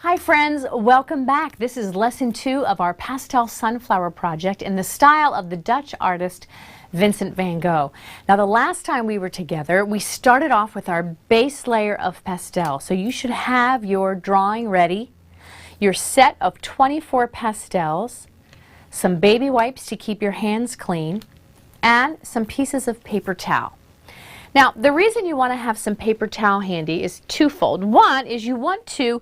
Hi friends, welcome back. This is lesson 2 of our pastel sunflower project in the style of the Dutch artist Vincent van Gogh. Now the last time we were together, we started off with our base layer of pastel. So you should have your drawing ready, your set of 24 pastels, some baby wipes to keep your hands clean, and some pieces of paper towel. Now the reason you want to have some paper towel handy is twofold. One is you want to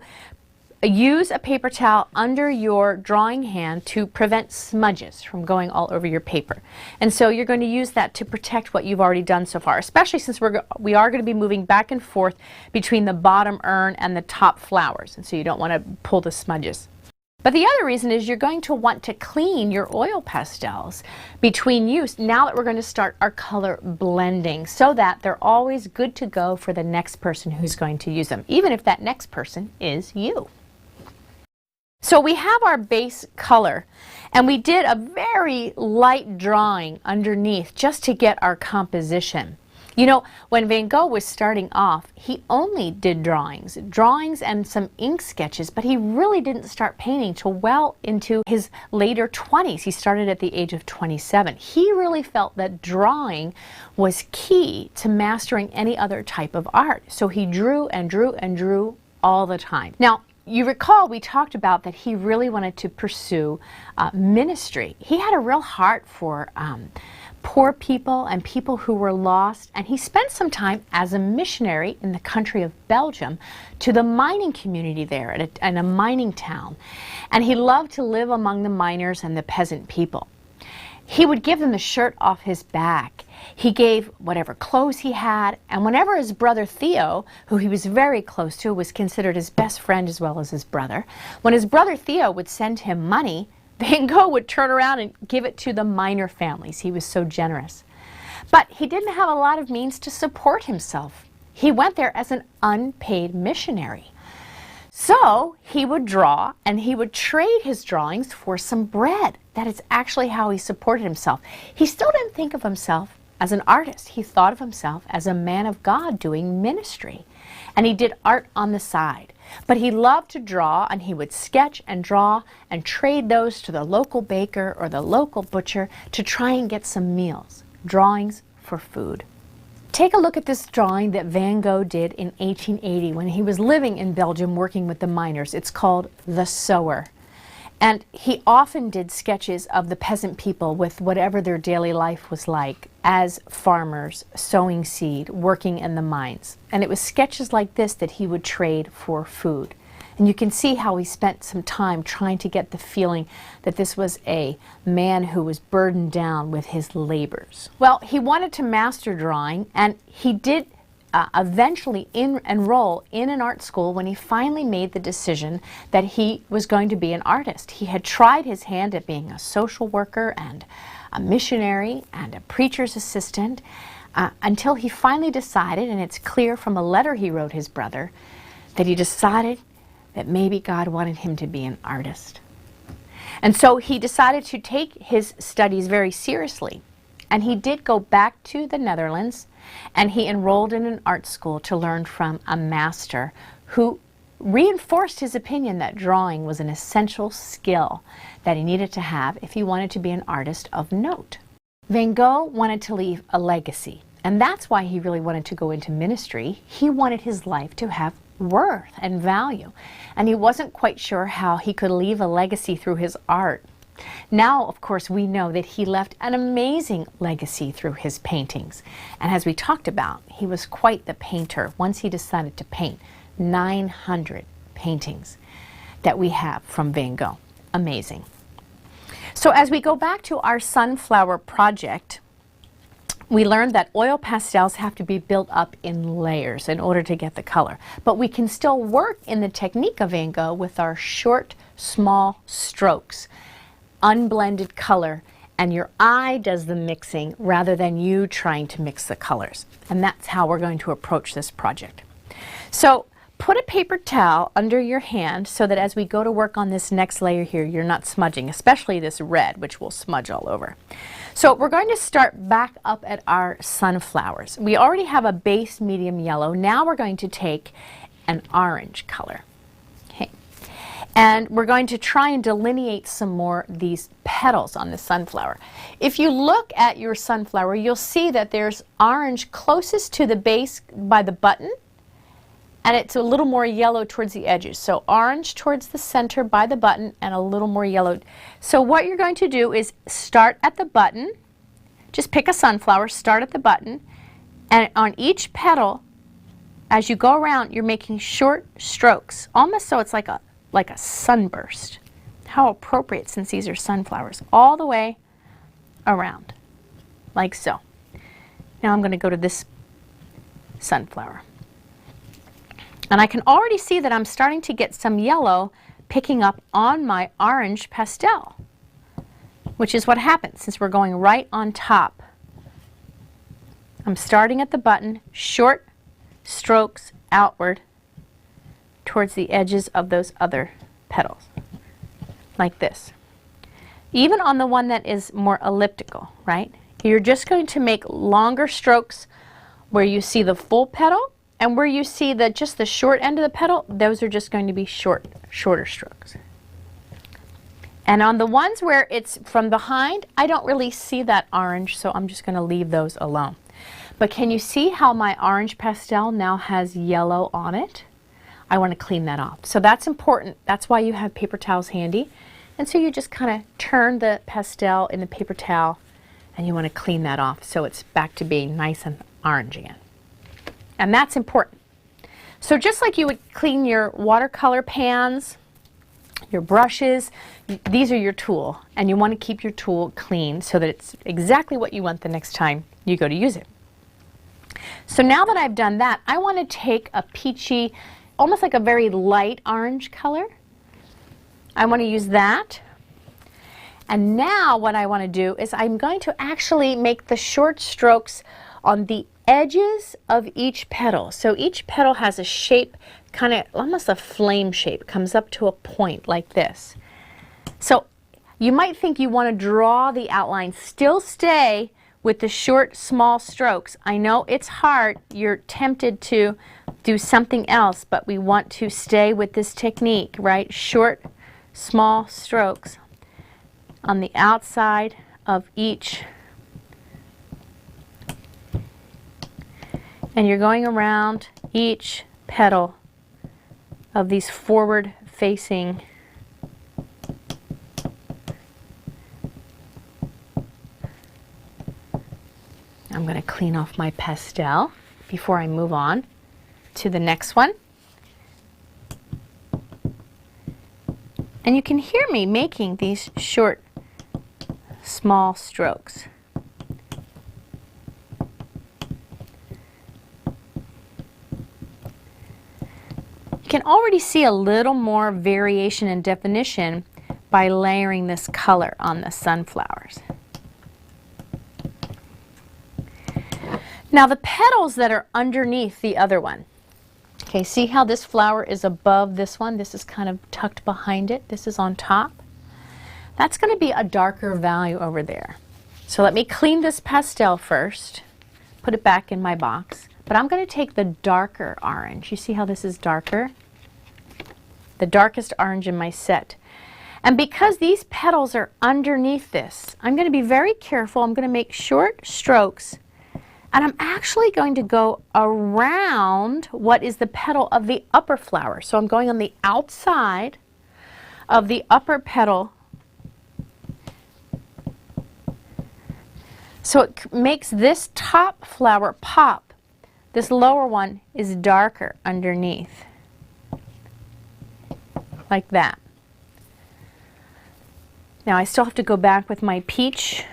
use a paper towel under your drawing hand to prevent smudges from going all over your paper. And so you're going to use that to protect what you've already done so far, especially since we are going to be moving back and forth between the bottom urn and the top flowers. And so you don't want to pull the smudges. But the other reason is you're going to want to clean your oil pastels between use now that we're going to start our color blending, so that they're always good to go for the next person who's going to use them, even if that next person is you. So we have our base color, and we did a very light drawing underneath just to get our composition. You know, when Van Gogh was starting off, he only did drawings and some ink sketches, but he really didn't start painting till well into his later 20s. He started at the age of 27. He really felt that drawing was key to mastering any other type of art. So he drew and drew and drew all the time. Now, you recall we talked about that he really wanted to pursue ministry. He had a real heart for poor people and people who were lost, and he spent some time as a missionary in the country of Belgium to the mining community there in a mining town. And he loved to live among the miners and the peasant people. He would give them the shirt off his back. He gave whatever clothes he had, and whenever his brother Theo, who he was very close to, was considered his best friend as well as his brother, when his brother Theo would send him money, Van Gogh would turn around and give it to the miner families. He was so generous. But he didn't have a lot of means to support himself. He went there as an unpaid missionary. So he would draw, and he would trade his drawings for some bread. That is actually how he supported himself. He still didn't think of himself as an artist. He thought of himself as a man of God doing ministry. And he did art on the side. But he loved to draw, and he would sketch and draw and trade those to the local baker or the local butcher to try and get some meals. Drawings for food. Take a look at this drawing that Van Gogh did in 1880 when he was living in Belgium working with the miners. It's called The Sower. And he often did sketches of the peasant people with whatever their daily life was like as farmers, sowing seed, working in the mines. And it was sketches like this that he would trade for food. And you can see how he spent some time trying to get the feeling that this was a man who was burdened down with his labors. Well, he wanted to master drawing, and he did eventually enroll in an art school when he finally made the decision that he was going to be an artist. He had tried his hand at being a social worker and a missionary and a preacher's assistant until he finally decided, and it's clear from a letter he wrote his brother, that he decided that maybe God wanted him to be an artist. And so he decided to take his studies very seriously. And he did go back to the Netherlands, and he enrolled in an art school to learn from a master who reinforced his opinion that drawing was an essential skill that he needed to have if he wanted to be an artist of note. Van Gogh wanted to leave a legacy, and that's why he really wanted to go into ministry. He wanted his life to have worth and value, and he wasn't quite sure how he could leave a legacy through his art. Now, of course, we know that he left an amazing legacy through his paintings. And as we talked about, he was quite the painter once he decided to paint. 900 paintings that we have from Van Gogh. Amazing. So as we go back to our sunflower project, we learned that oil pastels have to be built up in layers in order to get the color. But we can still work in the technique of Van Gogh with our short, small strokes. Unblended color, and your eye does the mixing rather than you trying to mix the colors. And that's how we're going to approach this project. So put a paper towel under your hand so that as we go to work on this next layer here, you're not smudging, especially this red, which will smudge all over. So we're going to start back up at our sunflowers. We already have a base medium yellow. Now we're going to take an orange color. Okay. And we're going to try and delineate some more these petals on the sunflower. If you look at your sunflower, you'll see that there's orange closest to the base by the button, and it's a little more yellow towards the edges. So orange towards the center by the button and a little more yellow. So what you're going to do is start at the button. Just pick a sunflower, start at the button, and on each petal, as you go around, you're making short strokes, almost so it's like a sunburst. How appropriate, since these are sunflowers, all the way around, like so. Now I'm going to go to this sunflower. And I can already see that I'm starting to get some yellow picking up on my orange pastel, which is what happens since we're going right on top. I'm starting at the button, short strokes outward towards the edges of those other petals, like this. Even on the one that is more elliptical, right? You're just going to make longer strokes where you see the full petal, and where you see just the short end of the petal, those are just going to be shorter strokes. And on the ones where it's from behind, I don't really see that orange, so I'm just going to leave those alone. But can you see how my orange pastel now has yellow on it? I want to clean that off. So that's important. That's why you have paper towels handy. And so you just kind of turn the pastel in the paper towel, and you want to clean that off so it's back to being nice and orange again. And that's important. So just like you would clean your watercolor pans, your brushes, these are your tool, and you want to keep your tool clean so that it's exactly what you want the next time you go to use it. So now that I've done that, I want to take a peachy, almost like a very light orange color. I want to use that. And now what I want to do is I'm going to actually make the short strokes on the edges of each petal. So each petal has a shape, kind of almost a flame shape, comes up to a point like this. So you might think you want to draw the outline, still stay with the short, small strokes. I know it's hard, you're tempted to do something else, but we want to stay with this technique, right? Short, small strokes on the outside of each. And you're going around each petal of these forward facing I'm going to clean off my pastel before I move on to the next one. And you can hear me making these short, small strokes. You can already see a little more variation and definition by layering this color on the sunflowers. Now the petals that are underneath the other one, okay, see how this flower is above this one? This is kind of tucked behind it. This is on top. That's going to be a darker value over there. So let me clean this pastel first, put it back in my box. But I'm going to take the darker orange. You see how this is darker? The darkest orange in my set. And because these petals are underneath this, I'm going to be very careful. I'm going to make short strokes. And I'm actually going to go around what is the petal of the upper flower. So I'm going on the outside of the upper petal. So it makes this top flower pop. This lower one is darker underneath, like that. Now I still have to go back with my peach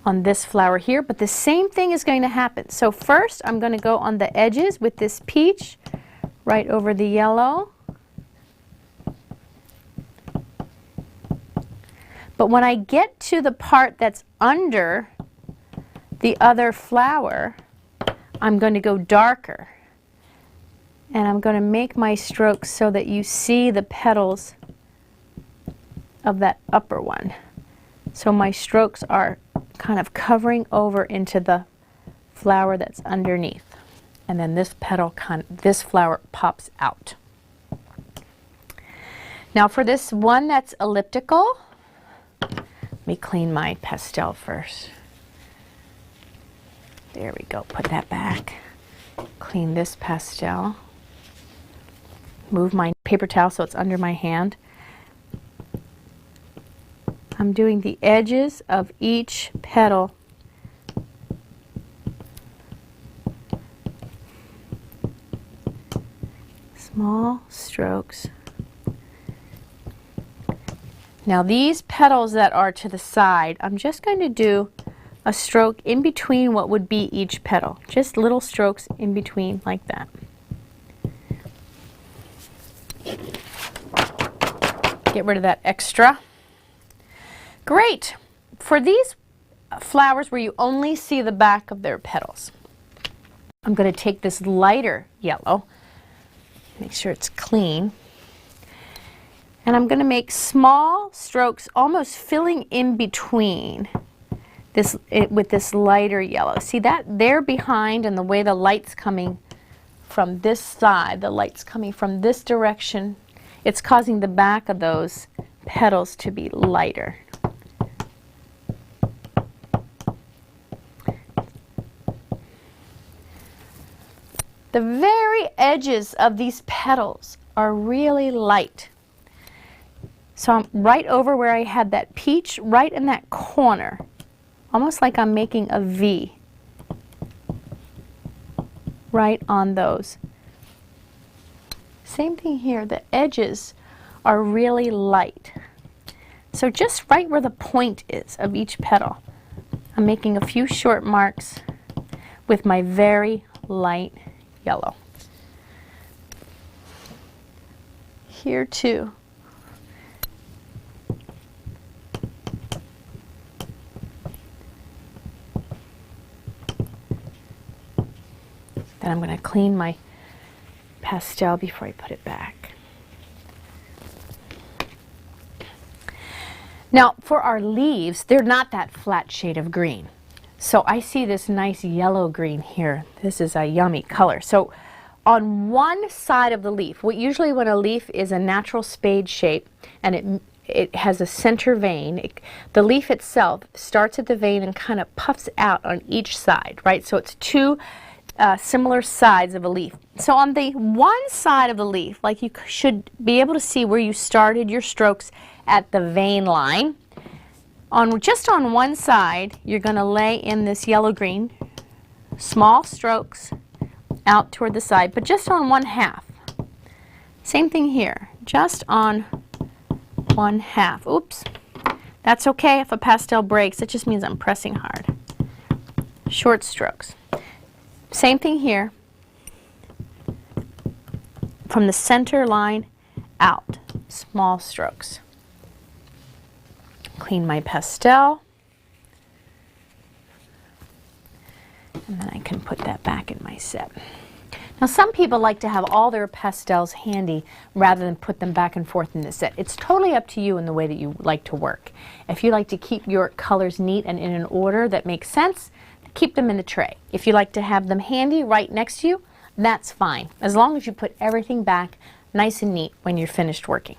on this flower here, but the same thing is going to happen. So first I'm going to go on the edges with this peach right over the yellow. But when I get to the part that's under the other flower, I'm going to go darker. And I'm going to make my strokes so that you see the petals of that upper one. So my strokes are kind of covering over into the flower that's underneath. And then this petal, this flower pops out. Now for this one that's elliptical, let me clean my pastel first. There we go, put that back. Clean this pastel. Move my paper towel so it's under my hand. I'm doing the edges of each petal. Small strokes. Now these petals that are to the side, I'm just going to do a stroke in between what would be each petal. Just little strokes in between like that. Get rid of that extra. Great. For these flowers where you only see the back of their petals, I'm going to take this lighter yellow, make sure it's clean, and I'm going to make small strokes almost filling in between this with this lighter yellow. See that there behind, and the way the light's coming from this side, the light's coming from this direction, it's causing the back of those petals to be lighter. The very edges of these petals are really light. So I'm right over where I had that peach, right in that corner, almost like I'm making a V right on those. Same thing here, the edges are really light. So just right where the point is of each petal, I'm making a few short marks with my very light yellow. Here too. Then I'm going to clean my pastel before I put it back. Now for our leaves, they're not that flat shade of green. So I see this nice yellow green here. This is a yummy color. So on one side of the leaf, usually when a leaf is a natural spade shape and it has a center vein, the leaf itself starts at the vein and kind of puffs out on each side, right? So it's two similar sides of a leaf. So on the one side of the leaf, like you should be able to see where you started your strokes at the vein line. Just on one side, you're going to lay in this yellow-green, small strokes out toward the side, but just on one half. Same thing here, just on one half. Oops, that's okay if a pastel breaks, it just means I'm pressing hard. Short strokes. Same thing here, from the center line out, small strokes. Clean my pastel, and then I can put that back in my set. Now some people like to have all their pastels handy rather than put them back and forth in the set. It's totally up to you in the way that you like to work. If you like to keep your colors neat and in an order that makes sense, keep them in the tray. If you like to have them handy right next to you, that's fine, as long as you put everything back nice and neat when you're finished working.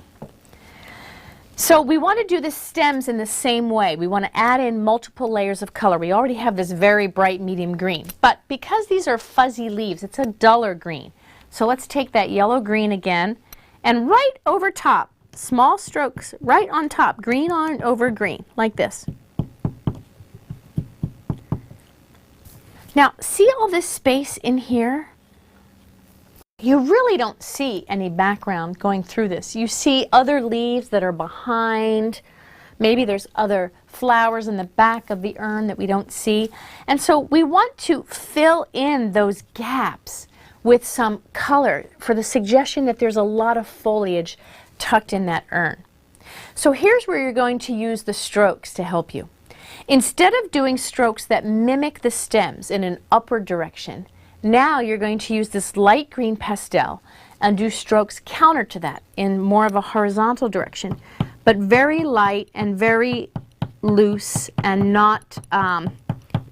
So we want to do the stems in the same way. We want to add in multiple layers of color. We already have this very bright medium green, but because these are fuzzy leaves, it's a duller green. So let's take that yellow green again, and right over top, small strokes right on top, green on over green, like this. Now, see all this space in here? You really don't see any background going through this. You see other leaves that are behind. Maybe there's other flowers in the back of the urn that we don't see. And so we want to fill in those gaps with some color for the suggestion that there's a lot of foliage tucked in that urn. So here's where you're going to use the strokes to help you. Instead of doing strokes that mimic the stems in an upward direction, now you're going to use this light green pastel and do strokes counter to that in more of a horizontal direction, but very light and very loose and not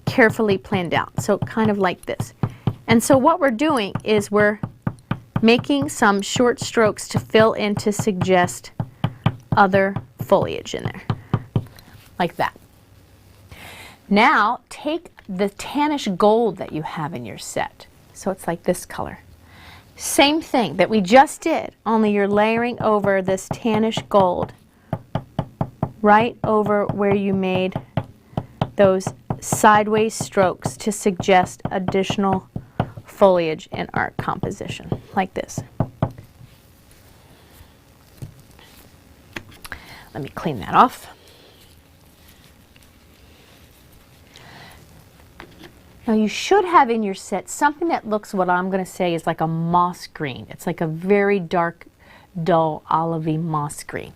carefully planned out. So kind of like this. And so what we're doing is we're making some short strokes to fill in to suggest other foliage in there, like that. Now take the tannish gold that you have in your set. So it's like this color. Same thing that we just did, only you're layering over this tannish gold right over where you made those sideways strokes to suggest additional foliage in our composition, like this. Let me clean that off. Now you should have in your set something that looks, what I'm going to say is like a moss green. It's like a very dark, dull, olivey moss green.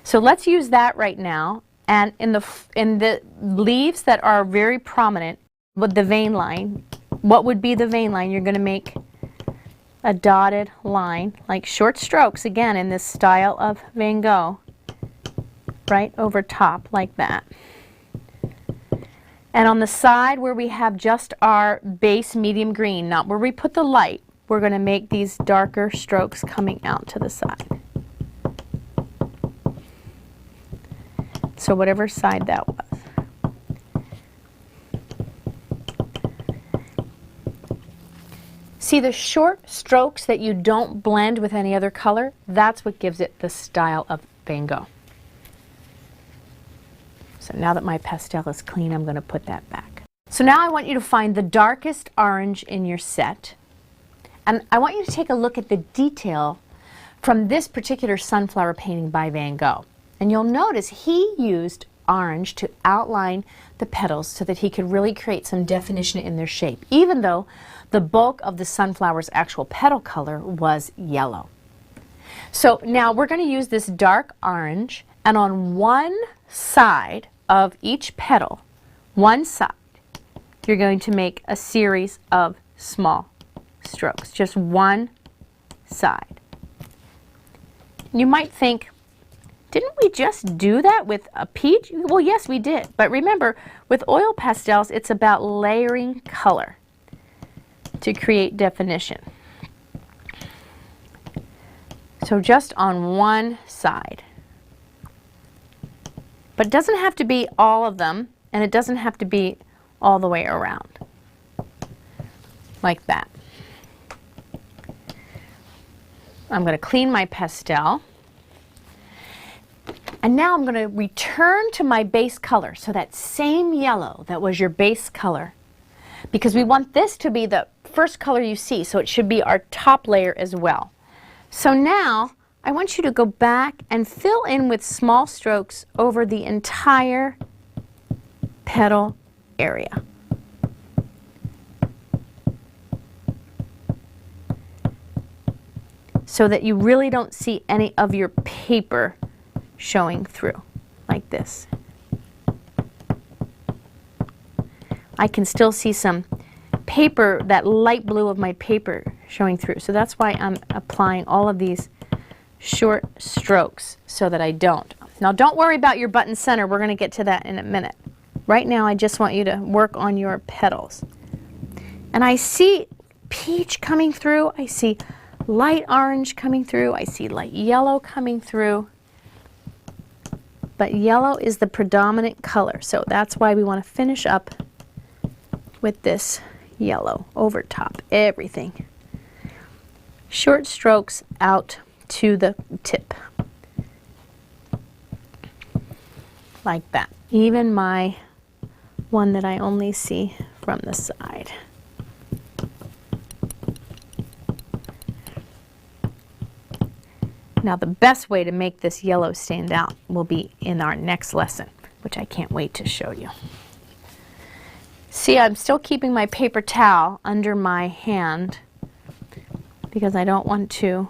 So let's use that right now. And in the leaves that are very prominent with the vein line, what would be the vein line? You're going to make a dotted line, like short strokes, again in this style of Van Gogh, right over top like that. And on the side where we have just our base medium green, not where we put the light, we're going to make these darker strokes coming out to the side. So whatever side that was. See the short strokes that you don't blend with any other color? That's what gives it the style of Van Gogh. So now that my pastel is clean, I'm going to put that back. So now I want you to find the darkest orange in your set. And I want you to take a look at the detail from this particular sunflower painting by Van Gogh. And you'll notice he used orange to outline the petals so that he could really create some definition in their shape, even though the bulk of the sunflower's actual petal color was yellow. So now we're going to use this dark orange, and on one side of each petal, one side, you're going to make a series of small strokes, just one side. You might think, didn't we just do that with a peach? Well, yes, we did. But remember, with oil pastels, it's about layering color to create definition. So just on one side. But it doesn't have to be all of them, and it doesn't have to be all the way around. Like that. I'm going to clean my pastel. And now I'm going to return to my base color, so that same yellow that was your base color, because we want this to be the first color you see, so it should be our top layer as well. So now I want you to go back and fill in with small strokes over the entire petal area. So that you really don't see any of your paper showing through, like this. I can still see some paper, that light blue of my paper showing through. So that's why I'm applying all of these short strokes so that I don't. Now don't worry about your button center. We're going to get to that in a minute. Right now I just want you to work on your petals. And I see peach coming through. I see light orange coming through. I see light yellow coming through. But yellow is the predominant color, so that's why we want to finish up with this yellow over top, everything. Short strokes out to the tip, like that. Even my one that I only see from the side. Now the best way to make this yellow stand out will be in our next lesson, which I can't wait to show you. See, I'm still keeping my paper towel under my hand because I don't want to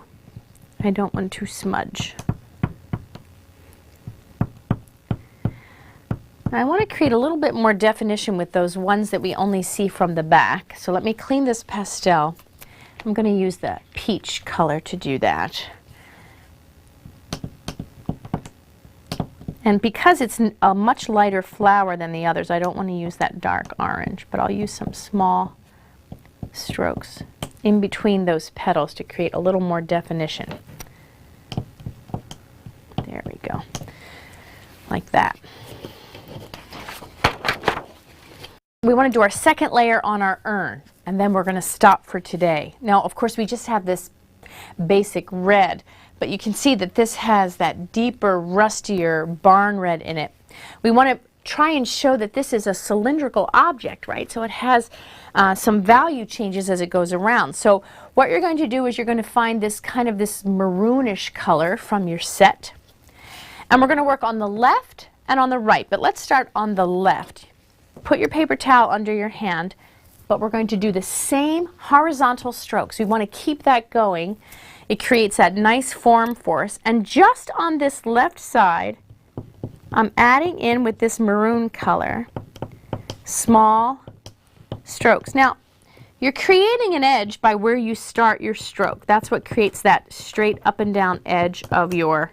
smudge. Now I want to create a little bit more definition with those ones that we only see from the back. So let me clean this pastel. I'm going to use the peach color to do that. And because it's a much lighter flower than the others, I don't want to use that dark orange, but I'll use some small strokes in between those petals to create a little more definition. There we go. Like that. We want to do our second layer on our urn, and then we're going to stop for today. Now, of course, we just have this basic red, but you can see that this has that deeper, rustier barn red in it. We want to try and show that this is a cylindrical object, right? So it has some value changes as it goes around. So what you're going to do is you're going to find this kind of this maroonish color from your set. And we're going to work on the left and on the right, but let's start on the left. Put your paper towel under your hand, but we're going to do the same horizontal strokes. We want to keep that going. It creates that nice form for us. And just on this left side, I'm adding in with this maroon color small strokes. Now, you're creating an edge by where you start your stroke. That's what creates that straight up and down edge of your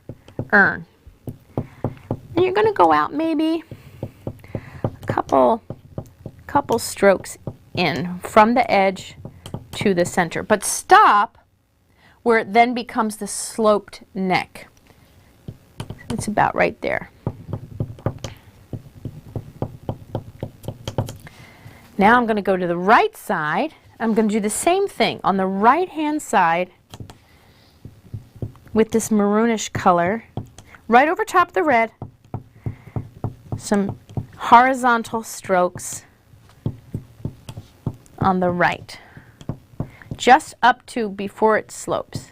urn. And you're going to go out maybe a couple strokes in from the edge to the center, but stop where it then becomes the sloped neck. It's about right there. Now I'm going to go to the right side. I'm going to do the same thing on the right hand side with this maroonish color right over top of the red. Some horizontal strokes on the right, just up to before it slopes.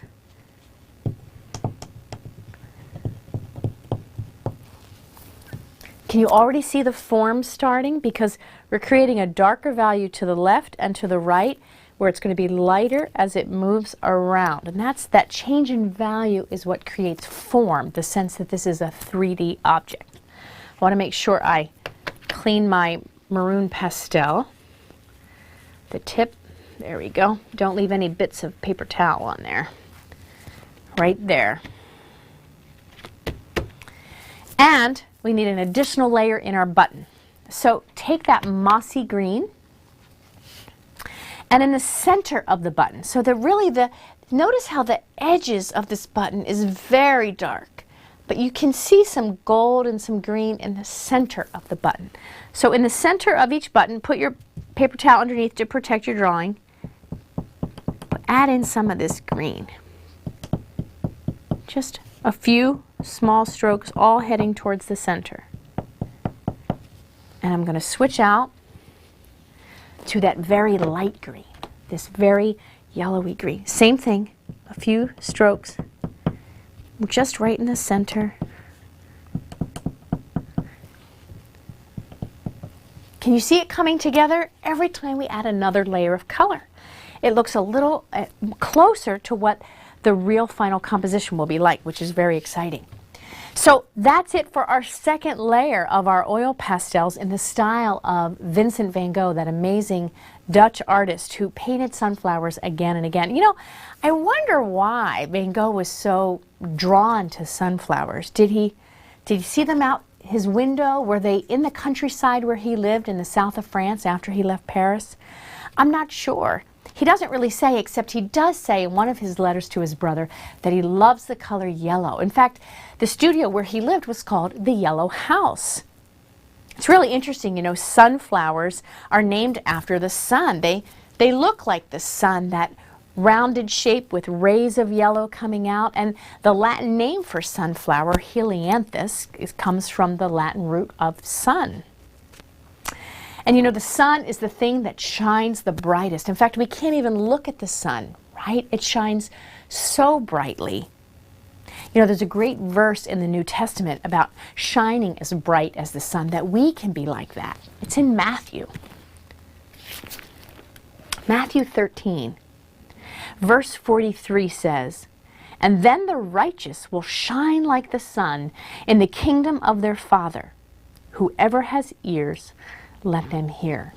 Can you already see the form starting? Because we're creating a darker value to the left and to the right, where it's going to be lighter as it moves around. And that change in value is what creates form, the sense that this is a 3D object. I want to make sure I clean my maroon pastel. The tip, there we go. Don't leave any bits of paper towel on there. Right there. And we need an additional layer in our button. So take that mossy green, and in the center of the button, so that really notice how the edges of this button is very dark, but you can see some gold and some green in the center of the button. So in the center of each button, put your paper towel underneath to protect your drawing. Add in some of this green. Just a few small strokes, all heading towards the center. And I'm going to switch out to that very light green, this very yellowy green. Same thing, a few strokes, just right in the center. Can you see it coming together? Every time we add another layer of color, it looks a little closer to what the real final composition will be like, which is very exciting. So that's it for our second layer of our oil pastels in the style of Vincent van Gogh, that amazing Dutch artist who painted sunflowers again and again. You know, I wonder why Van Gogh was so drawn to sunflowers. Did he see them out his window? Were they in the countryside where he lived in the south of France after he left Paris? I'm not sure. He doesn't really say, except he does say in one of his letters to his brother that he loves the color yellow. In fact, the studio where he lived was called the Yellow House. It's really interesting, you know, sunflowers are named after the sun. They look like the sun, that rounded shape with rays of yellow coming out. And the Latin name for sunflower, helianthus, comes from the Latin root of sun. And you know, the sun is the thing that shines the brightest. In fact, we can't even look at the sun, right? It shines so brightly. You know, there's a great verse in the New Testament about shining as bright as the sun, that we can be like that. It's in Matthew. Matthew 13, verse 43 says, "And then the righteous will shine like the sun in the kingdom of their Father. Whoever has ears, let them hear."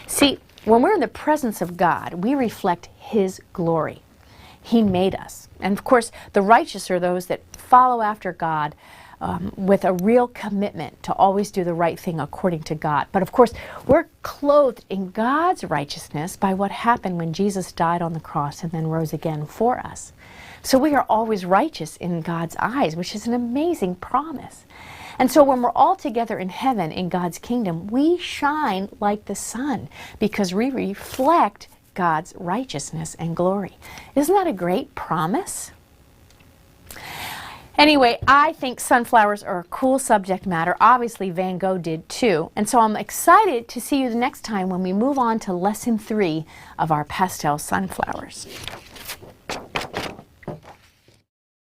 See, when we're in the presence of God, we reflect His glory. He made us. And of course, the righteous are those that follow after God with a real commitment to always do the right thing according to God. But of course, we're clothed in God's righteousness by what happened when Jesus died on the cross and then rose again for us. So we are always righteous in God's eyes, which is an amazing promise. And so when we're all together in heaven in God's kingdom, we shine like the sun because we reflect God's righteousness and glory. Isn't that a great promise? Anyway, I think sunflowers are a cool subject matter. Obviously, Van Gogh did too. And so I'm excited to see you the next time when we move on to lesson 3 of our pastel sunflowers.